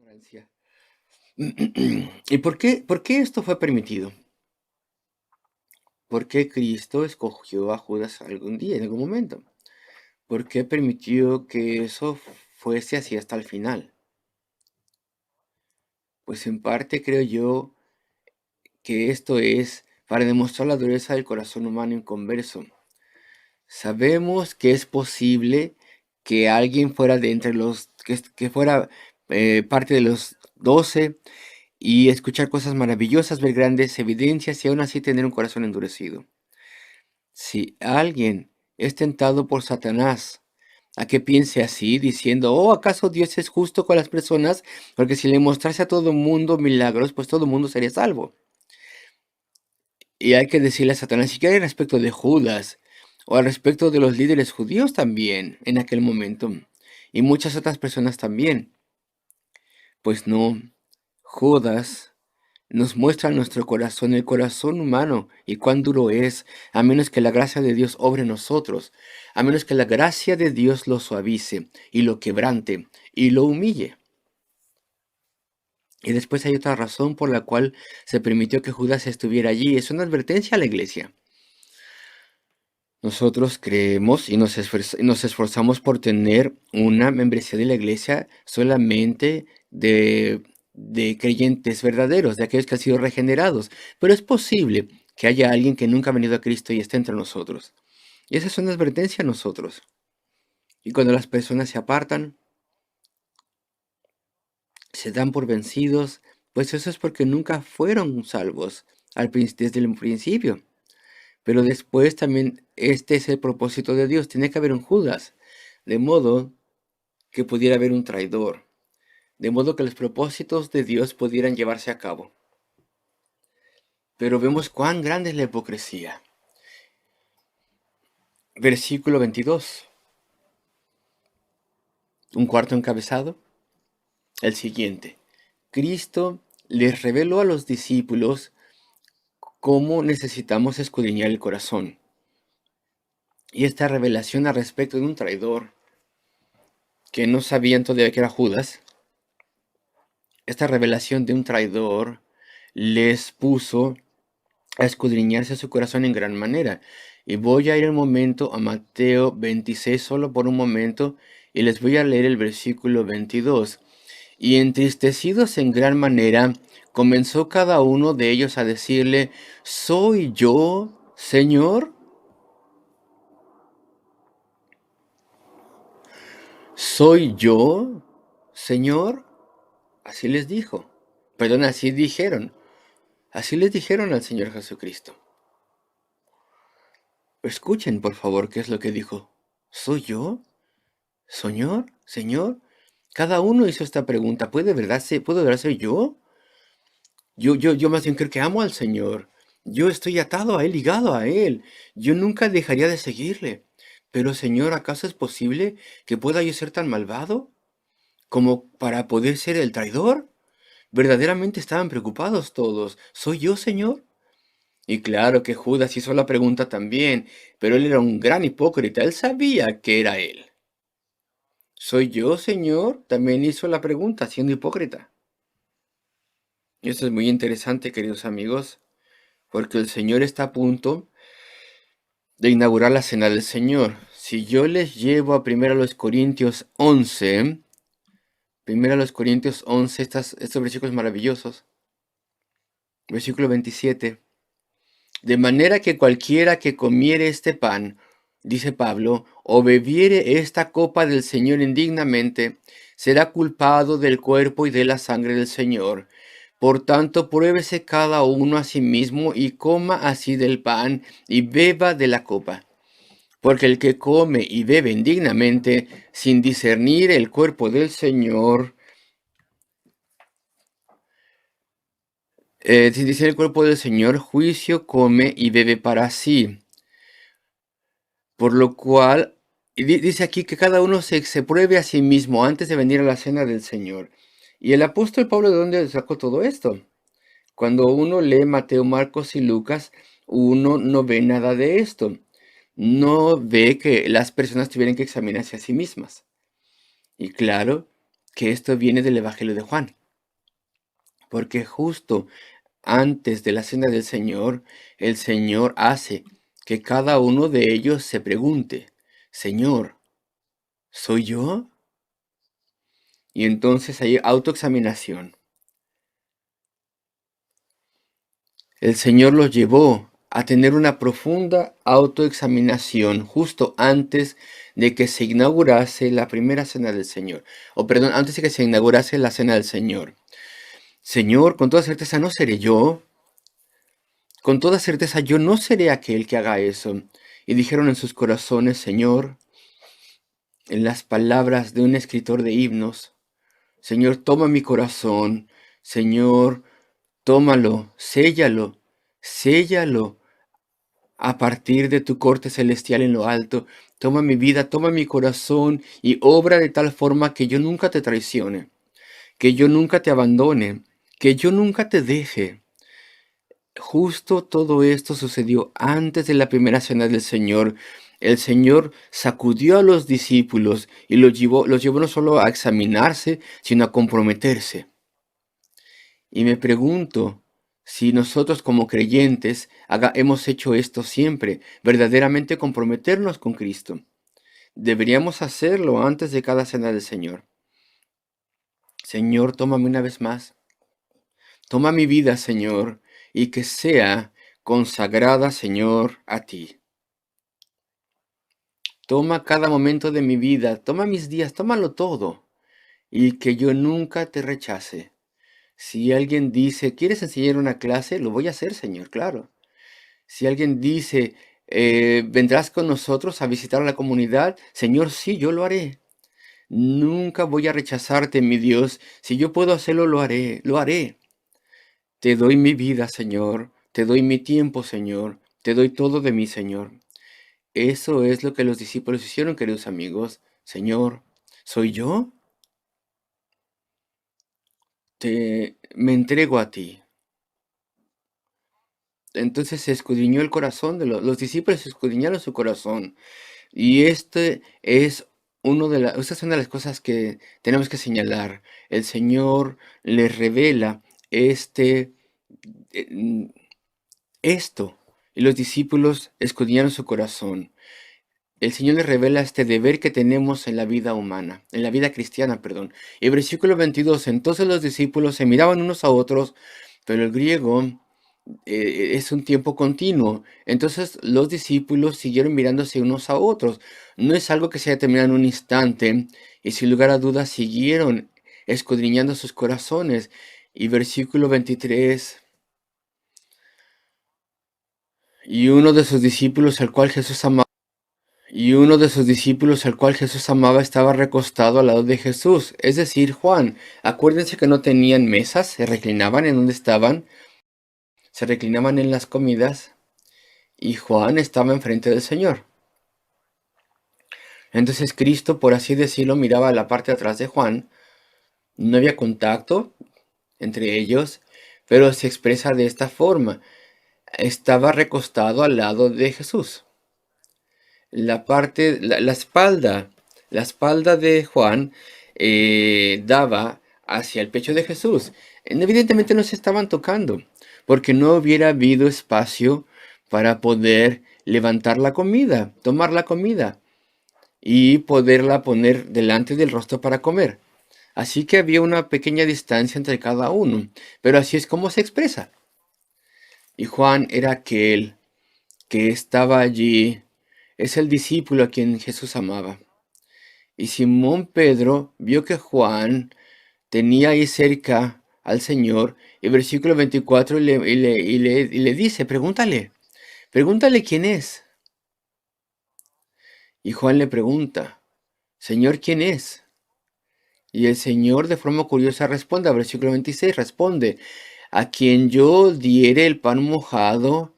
ignorancia. ¿Y por qué esto fue permitido? ¿Por qué Cristo escogió a Judas algún día, en algún momento? ¿Por qué permitió que eso fuese así hasta el final? Pues en parte creo yo que esto es para demostrar la dureza del corazón humano inconverso. Sabemos que es posible que alguien fuera de entre los, que fuera parte de los 12 y escuchar cosas maravillosas, ver grandes evidencias y aún así tener un corazón endurecido. Si alguien es tentado por Satanás a que piense así, diciendo, oh, ¿acaso Dios es justo con las personas? Porque si le mostrase a todo mundo milagros, pues todo mundo sería salvo. Y hay que decirle a Satanás, y que hay respecto de Judas, o al respecto de los líderes judíos también, en aquel momento, y muchas otras personas también. Pues no, Judas nos muestra nuestro corazón, el corazón humano, y cuán duro es, a menos que la gracia de Dios obre en nosotros, a menos que la gracia de Dios lo suavice, y lo quebrante, y lo humille. Y después hay otra razón por la cual se permitió que Judas estuviera allí. Es una advertencia a la iglesia. Nosotros creemos y nos esforzamos por tener una membresía de la iglesia solamente de creyentes verdaderos, de aquellos que han sido regenerados. Pero es posible que haya alguien que nunca ha venido a Cristo y esté entre nosotros. Y esa es una advertencia a nosotros. Y cuando las personas se apartan, se dan por vencidos, pues eso es porque nunca fueron salvos desde el principio. Pero después también este es el propósito de Dios. Tiene que haber un Judas, de modo que pudiera haber un traidor, de modo que los propósitos de Dios pudieran llevarse a cabo. Pero vemos cuán grande es la hipocresía. Versículo 22. Un cuarto encabezado. El siguiente. Cristo les reveló a los discípulos cómo necesitamos escudriñar el corazón. Y esta revelación al respecto de un traidor, que no sabían todavía que era Judas, esta revelación de un traidor les puso a escudriñarse su corazón en gran manera. Y voy a ir un momento a Mateo 26, solo por un momento, y les voy a leer el versículo 22. Y entristecidos en gran manera, comenzó cada uno de ellos a decirle, ¿soy yo, Señor? ¿Soy yo, Señor? Así les dijo. Perdón, así dijeron. Así les dijeron al Señor Jesucristo. Escuchen, por favor, qué es lo que dijo. ¿Soy yo? ¿Señor? ¿Señor? Cada uno hizo esta pregunta. ¿Puede verdad ser yo? Yo más bien creo que amo al Señor. Yo estoy atado a Él, ligado a Él. Yo nunca dejaría de seguirle. Pero, Señor, ¿acaso es posible que pueda yo ser tan malvado como para poder ser el traidor? Verdaderamente estaban preocupados todos. ¿Soy yo, Señor? Y claro que Judas hizo la pregunta también, pero él era un gran hipócrita. Él sabía que era él. ¿Soy yo, Señor? También hizo la pregunta, siendo hipócrita. Y esto es muy interesante, queridos amigos, porque el Señor está a punto de inaugurar la cena del Señor. Si yo les llevo a 1 Corintios 11, 1 Corintios 11, estos versículos maravillosos, versículo 27, de manera que cualquiera que comiere este pan, dice Pablo, o bebiere esta copa del Señor indignamente, será culpado del cuerpo y de la sangre del Señor. Por tanto, pruébese cada uno a sí mismo y coma así del pan y beba de la copa. Porque el que come y bebe indignamente, sin discernir el cuerpo del Señor, sin discernir el cuerpo del Señor, juicio come y bebe para sí. Por lo cual, dice aquí que cada uno se pruebe a sí mismo antes de venir a la cena del Señor. Y el apóstol Pablo, ¿de dónde sacó todo esto? Cuando uno lee Mateo, Marcos y Lucas, uno no ve nada de esto. No ve que las personas tuvieran que examinarse a sí mismas. Y claro que esto viene del Evangelio de Juan. porque justo antes de la cena del Señor, el Señor hace que cada uno de ellos se pregunte, Señor, ¿soy yo? Y entonces hay autoexaminación. El Señor los llevó a tener una profunda autoexaminación justo antes de que se inaugurase la primera cena del Señor. O perdón, antes de que se inaugurase la cena del Señor. Señor, con toda certeza no seré yo. Con toda certeza yo no seré aquel que haga eso. Y dijeron en sus corazones, Señor, en las palabras de un escritor de himnos, Señor, toma mi corazón. Señor, tómalo, séllalo, séllalo a partir de tu corte celestial en lo alto. Toma mi vida, toma mi corazón y obra de tal forma que yo nunca te traicione, que yo nunca te abandone, que yo nunca te deje. Justo todo esto sucedió antes de la primera cena del Señor. El Señor sacudió a los discípulos y los llevó no solo a examinarse, sino a comprometerse. Y me pregunto si nosotros como creyentes hemos hecho esto siempre, verdaderamente comprometernos con Cristo. Deberíamos hacerlo antes de cada cena del Señor. Señor, tómame una vez más. Toma mi vida, Señor, y que sea consagrada, Señor, a ti. Toma cada momento de mi vida, toma mis días, tómalo todo, y que yo nunca te rechace. Si alguien dice, ¿quieres enseñar una clase? Lo voy a hacer, Señor, claro. Si alguien dice, ¿vendrás con nosotros a visitar a la comunidad? Señor, sí, yo lo haré. Nunca voy a rechazarte, mi Dios. Si yo puedo hacerlo, lo haré, lo haré. Te doy mi vida, Señor. Te doy mi tiempo, Señor. Te doy todo de mí, Señor. Eso es lo que los discípulos hicieron, queridos amigos. Señor, ¿soy yo? Me entrego a ti. Entonces se escudriñó el corazón de los discípulos, escudriñaron su corazón. Y esta es una de las cosas que tenemos que señalar. El Señor les revela este, eh, esto, y los discípulos escudriñaron su corazón. El Señor les revela este deber que tenemos en la vida humana, en la vida cristiana, perdón. Y versículo 22, entonces los discípulos se miraban unos a otros, pero el griego es un tiempo continuo. Entonces los discípulos siguieron mirándose unos a otros. No es algo que se haya terminado en un instante, y sin lugar a dudas siguieron escudriñando sus corazones. Y versículo 23, y uno de sus discípulos al cual Jesús amaba, estaba recostado al lado de Jesús, es decir, Juan. Acuérdense que no tenían mesas, se reclinaban en donde estaban, se reclinaban en las comidas, y Juan estaba enfrente del Señor. Entonces Cristo, por así decirlo, miraba a la parte de atrás de Juan. No había contacto entre ellos, pero se expresa de esta forma. Estaba recostado al lado de Jesús. La espalda de Juan daba hacia el pecho de Jesús. Evidentemente no se estaban tocando, porque no hubiera habido espacio para poder levantar la comida, tomar la comida y poderla poner delante del rostro para comer. Así que había una pequeña distancia entre cada uno, pero así es como se expresa. Y Juan era aquel que estaba allí, es el discípulo a quien Jesús amaba. Y Simón Pedro vio que Juan tenía ahí cerca al Señor, y versículo 24 y le dice, pregúntale quién es. Y Juan le pregunta, Señor, ¿quién es? Y el Señor de forma curiosa responde, versículo 26, responde, a quien yo diere el pan mojado,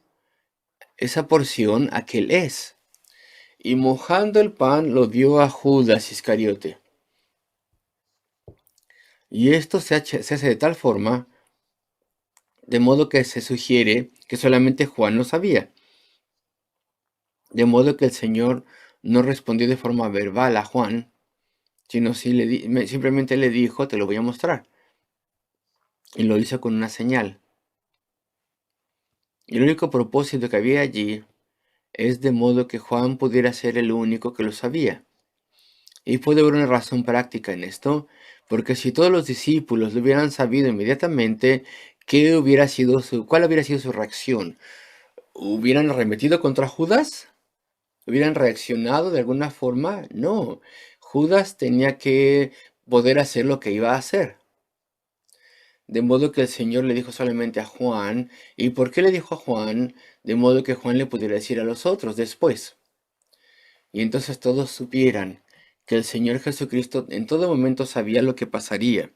esa porción, aquel es. Y mojando el pan lo dio a Judas Iscariote. Y esto se hace de tal forma, de modo que se sugiere que solamente Juan lo sabía. De modo que el Señor no respondió de forma verbal a Juan, sino simplemente le dijo, te lo voy a mostrar. y lo hizo con una señal. Y el único propósito que había allí es de modo que Juan pudiera ser el único que lo sabía. Y puede haber una razón práctica en esto, porque si todos los discípulos lo hubieran sabido inmediatamente, ¿cuál hubiera sido su reacción? ¿Hubieran arremetido contra Judas? ¿Hubieran reaccionado de alguna forma? No. Judas tenía que poder hacer lo que iba a hacer. De modo que el Señor le dijo solamente a Juan. ¿Y por qué le dijo a Juan? De modo que Juan le pudiera decir a los otros después. Y entonces todos supieran que el Señor Jesucristo en todo momento sabía lo que pasaría.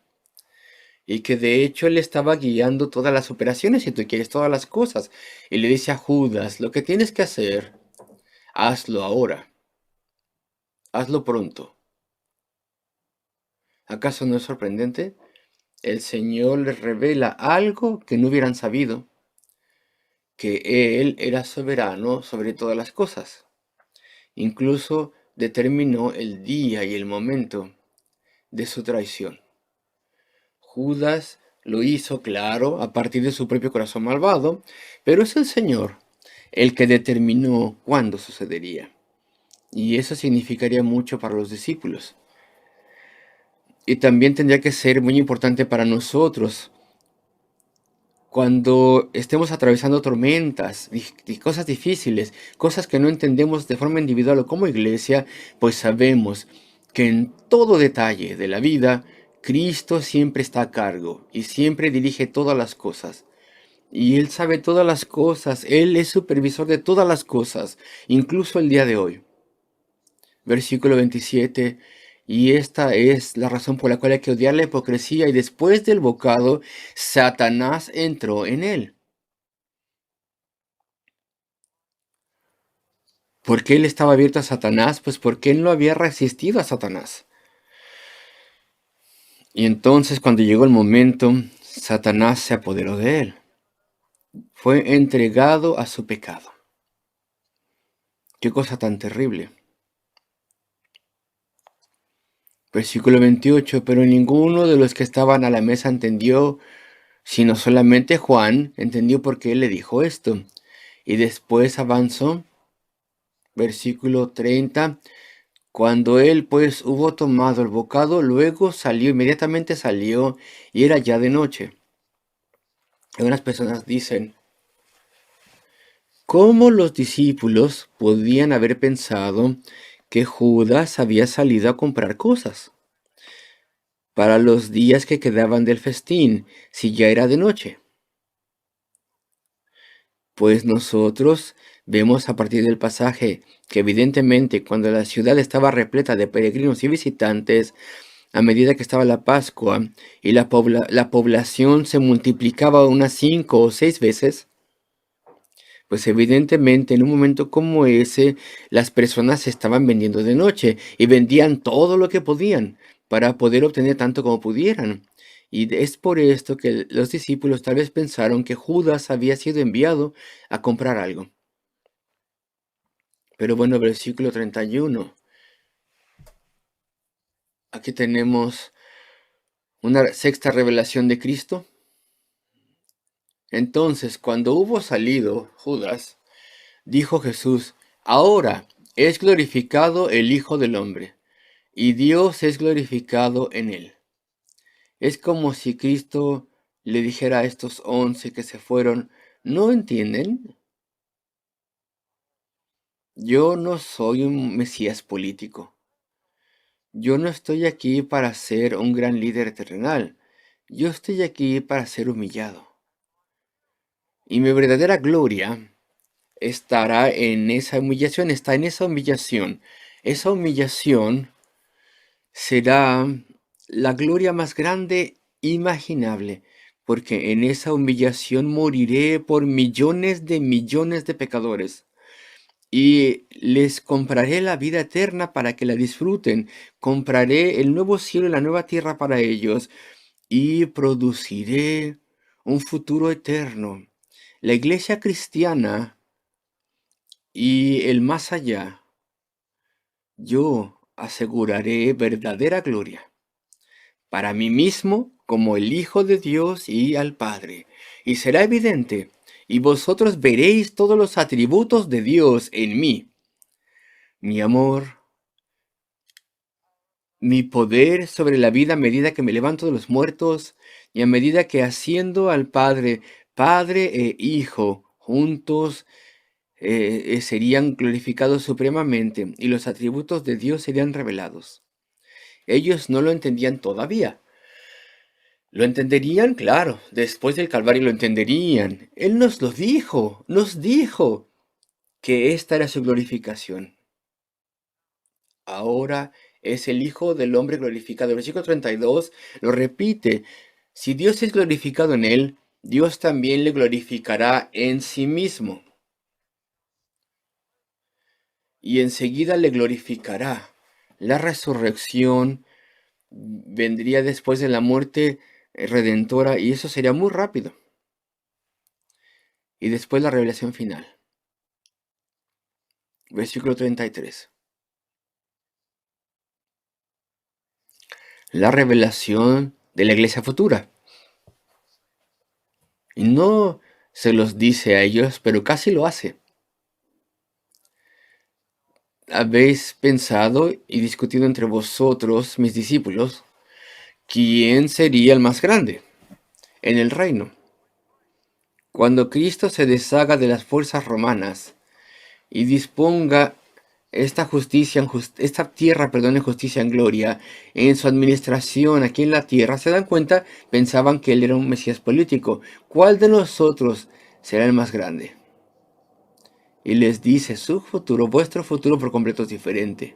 Y que de hecho Él estaba guiando todas las operaciones, si tú quieres, todas las cosas. Y le dice a Judas, lo que tienes que hacer, hazlo ahora. Hazlo pronto. ¿Acaso no es sorprendente? El Señor les revela algo que no hubieran sabido, que Él era soberano sobre todas las cosas. Incluso determinó el día y el momento de su traición. Judas lo hizo, claro, a partir de su propio corazón malvado, pero es el Señor el que determinó cuándo sucedería. Y eso significaría mucho para los discípulos. Y también tendría que ser muy importante para nosotros cuando estemos atravesando tormentas y cosas difíciles, cosas que no entendemos de forma individual o como iglesia, pues sabemos que en todo detalle de la vida, Cristo siempre está a cargo y siempre dirige todas las cosas. Y Él sabe todas las cosas, Él es supervisor de todas las cosas, incluso el día de hoy. Versículo 27. Y esta es la razón por la cual hay que odiar la hipocresía. Y después del bocado, Satanás entró en él. ¿Por qué él estaba abierto a Satanás? Pues porque él no había resistido a Satanás. Y entonces cuando llegó el momento, Satanás se apoderó de él. Fue entregado a su pecado. Qué cosa tan terrible. Versículo 28. Pero ninguno de los que estaban a la mesa entendió, sino solamente Juan entendió por qué él le dijo esto. Y después avanzó. Versículo 30. Cuando él pues hubo tomado el bocado, luego salió, inmediatamente salió, y era ya de noche. Algunas personas dicen, ¿cómo los discípulos podían haber pensado que Judas había salido a comprar cosas para los días que quedaban del festín, si ya era de noche? Pues nosotros vemos a partir del pasaje que evidentemente cuando la ciudad estaba repleta de peregrinos y visitantes, a medida que estaba la Pascua y la población se multiplicaba unas 5 o 6 veces, pues evidentemente en un momento como ese las personas se estaban vendiendo de noche y vendían todo lo que podían para poder obtener tanto como pudieran. Y es por esto que los discípulos tal vez pensaron que Judas había sido enviado a comprar algo. Pero bueno, versículo 31. Aquí tenemos una sexta revelación de Cristo. Entonces, cuando hubo salido Judas, dijo Jesús, ahora es glorificado el Hijo del Hombre, y Dios es glorificado en él. Es como si Cristo le dijera a estos 11 que se fueron, ¿no entienden? Yo no soy un Mesías político. Yo no estoy aquí para ser un gran líder terrenal. Yo estoy aquí para ser humillado. Y mi verdadera gloria estará en esa humillación, está en esa humillación. Esa humillación será la gloria más grande imaginable, porque en esa humillación moriré por millones de pecadores y les compraré la vida eterna para que la disfruten. Compraré el nuevo cielo y la nueva tierra para ellos y produciré un futuro eterno. La iglesia cristiana y el más allá, yo aseguraré verdadera gloria para mí mismo como el Hijo de Dios y al Padre. Y será evidente, y vosotros veréis todos los atributos de Dios en mí. Mi amor, mi poder sobre la vida a medida que me levanto de los muertos y a medida que asciendo al Padre, Padre e Hijo, juntos serían glorificados supremamente y los atributos de Dios serían revelados. Ellos no lo entendían todavía. Lo entenderían, claro, después del Calvario lo entenderían. Él nos dijo que esta era su glorificación. Ahora es el Hijo del Hombre glorificado. El versículo 32 lo repite. Si Dios es glorificado en él, Dios también le glorificará en sí mismo. Y enseguida le glorificará. La resurrección vendría después de la muerte redentora y eso sería muy rápido. Y después la revelación final. Versículo 33. La revelación de la iglesia futura. Y no se los dice a ellos, pero casi lo hace. ¿Habéis pensado y discutido entre vosotros, mis discípulos, quién sería el más grande en el reino? Cuando Cristo se deshaga de las fuerzas romanas y disponga esta tierra, perdón, en justicia, en gloria, en su administración aquí en la tierra, se dan cuenta, pensaban que él era un Mesías político. ¿Cuál de nosotros será el más grande? Y les dice, su futuro, vuestro futuro por completo es diferente.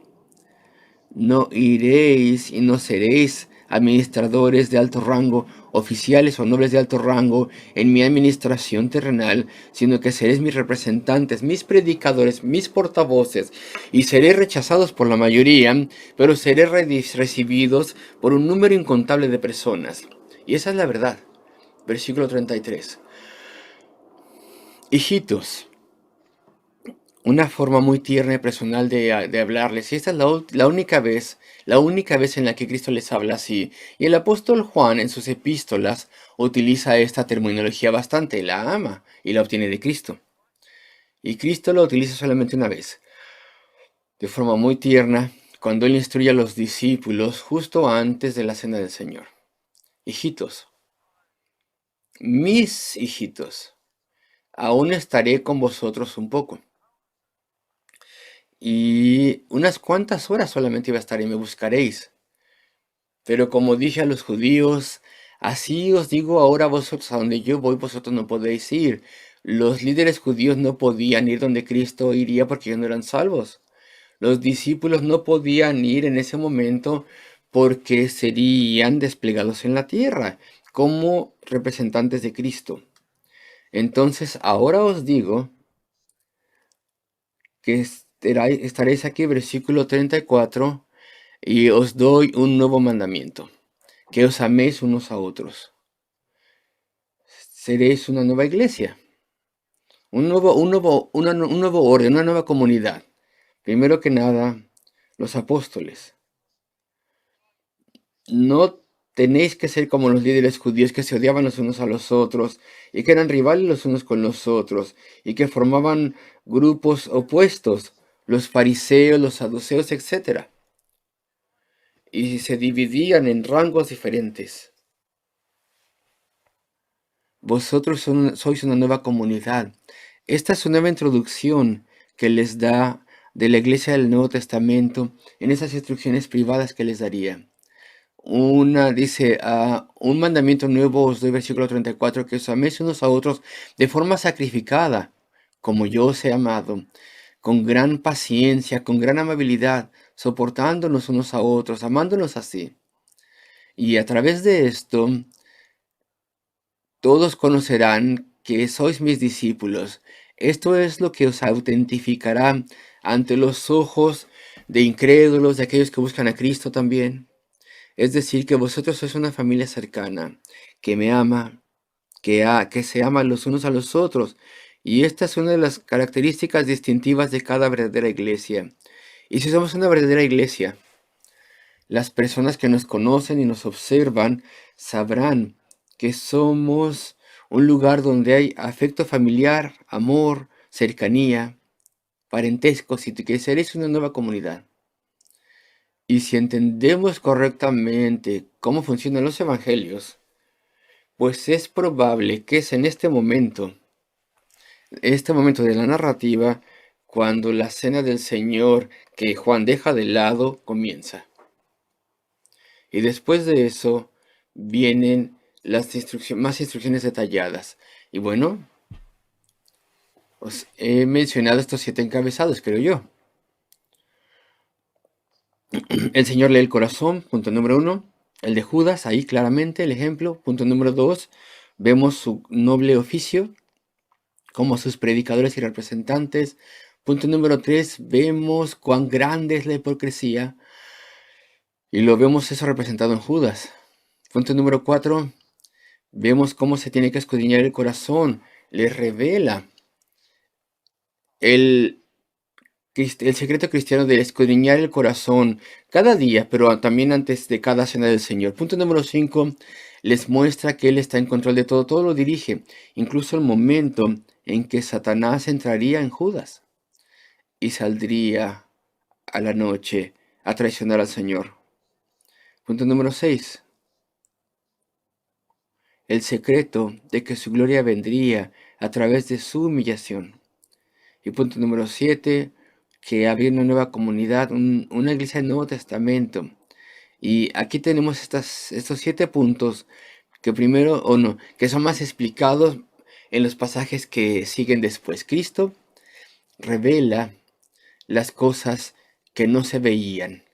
No iréis y no seréis administradores de alto rango, oficiales o nobles de alto rango en mi administración terrenal, sino que seréis mis representantes, mis predicadores, mis portavoces, y seréis rechazados por la mayoría, pero seréis recibidos por un número incontable de personas. Y esa es la verdad. Versículo 33. Hijitos, una forma muy tierna y personal de hablarles. Y esta es la única vez en la que Cristo les habla así. Y el apóstol Juan en sus epístolas utiliza esta terminología bastante, la ama y la obtiene de Cristo. Y Cristo lo utiliza solamente una vez, de forma muy tierna, cuando él instruye a los discípulos justo antes de la cena del Señor. Hijitos, mis hijitos, aún estaré con vosotros un poco. Y unas cuantas horas solamente iba a estar y me buscaréis. Pero como dije a los judíos, así os digo ahora vosotros, a donde yo voy, vosotros no podéis ir. Los líderes judíos no podían ir donde Cristo iría porque ellos no eran salvos. Los discípulos no podían ir en ese momento porque serían desplegados en la tierra como representantes de Cristo. Entonces ahora os digo que estaréis aquí, versículo 34, y os doy un nuevo mandamiento, que os améis unos a otros. Seréis una nueva iglesia, un nuevo orden, una nueva comunidad. Primero que nada, los apóstoles. No tenéis que ser como los líderes judíos que se odiaban los unos a los otros y que eran rivales los unos con los otros y que formaban grupos opuestos, los fariseos, los saduceos, etc. Y se dividían en rangos diferentes. Vosotros sois una nueva comunidad. Esta es una nueva introducción que les da de la iglesia del Nuevo Testamento en esas instrucciones privadas que les daría. Una dice, un mandamiento nuevo os doy, versículo 34, que os améis unos a otros de forma sacrificada, como yo os he amado, con gran paciencia, con gran amabilidad, soportándonos unos a otros, amándonos así. Y a través de esto, todos conocerán que sois mis discípulos. Esto es lo que os autentificará ante los ojos de incrédulos, de aquellos que buscan a Cristo también. Es decir, que vosotros sois una familia cercana, que me ama, que se ama los unos a los otros. Y esta es una de las características distintivas de cada verdadera iglesia. Y si somos una verdadera iglesia, Las personas que nos conocen y nos observan sabrán que somos un lugar donde hay afecto familiar, amor, cercanía, parentesco, si tú quieres, eres una nueva comunidad. Y si entendemos correctamente cómo funcionan los evangelios, pues es probable que es en este momento de la narrativa, cuando la cena del Señor que Juan deja de lado comienza. Y después de eso vienen más instrucciones detalladas. Y bueno, os he mencionado estos 7 encabezados, creo yo. El Señor lee el corazón, punto número 1. El de Judas, ahí claramente el ejemplo. Punto número 2. Vemos su noble oficio como sus predicadores y representantes. Punto número 3. Vemos cuán grande es la hipocresía. Y lo vemos eso representado en Judas. Punto número 4. Vemos cómo se tiene que escudriñar el corazón. Les revela el secreto cristiano de escudriñar el corazón cada día, pero también antes de cada cena del Señor. Punto número 5, les muestra que Él está en control de todo, todo lo dirige, incluso el momento en que Satanás entraría en Judas y saldría a la noche a traicionar al Señor. Punto número 6, el secreto de que su gloria vendría a través de su humillación. Y punto número 7, que había una nueva comunidad, una iglesia del Nuevo Testamento. Y aquí tenemos estos 7 puntos que primero, o no, que son más explicados en los pasajes que siguen después. Cristo revela las cosas que no se veían.